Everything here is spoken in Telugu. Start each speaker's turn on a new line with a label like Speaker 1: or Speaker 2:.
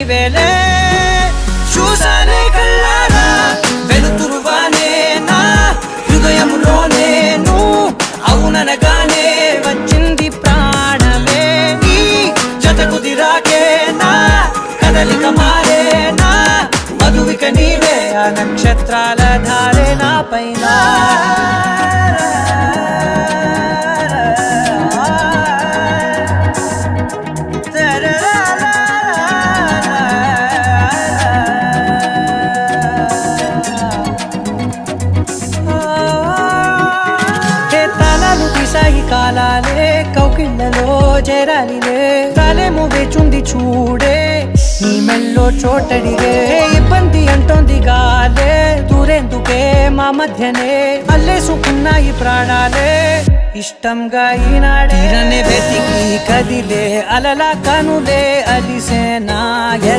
Speaker 1: వేలే చూసానే కళ్ళారా వెలుతురువానే నా హృదయములోనే నువ్వు అవుననగానే వచ్చింది ప్రాణమే నీ జతకు దిరాకే నా కదలిక మారే నా మధువిక నీవే ఆ నక్షత్రాల ధారే నా పైన తీసాయి కాలాలే కౌకిళ్ళలో చేరాలిలే కాలేమో వేచుంది చూడే నీ మెల్లో చోటడిగే ఇబ్బంది అంటోంది గాలే దూరేందుకే మా మధ్యనే అల్లేసుకున్నాయి ప్రాణాలే ఇష్టంగా ఈనాడే వెతికి కదిలే అలలా కనులే అలిసేనా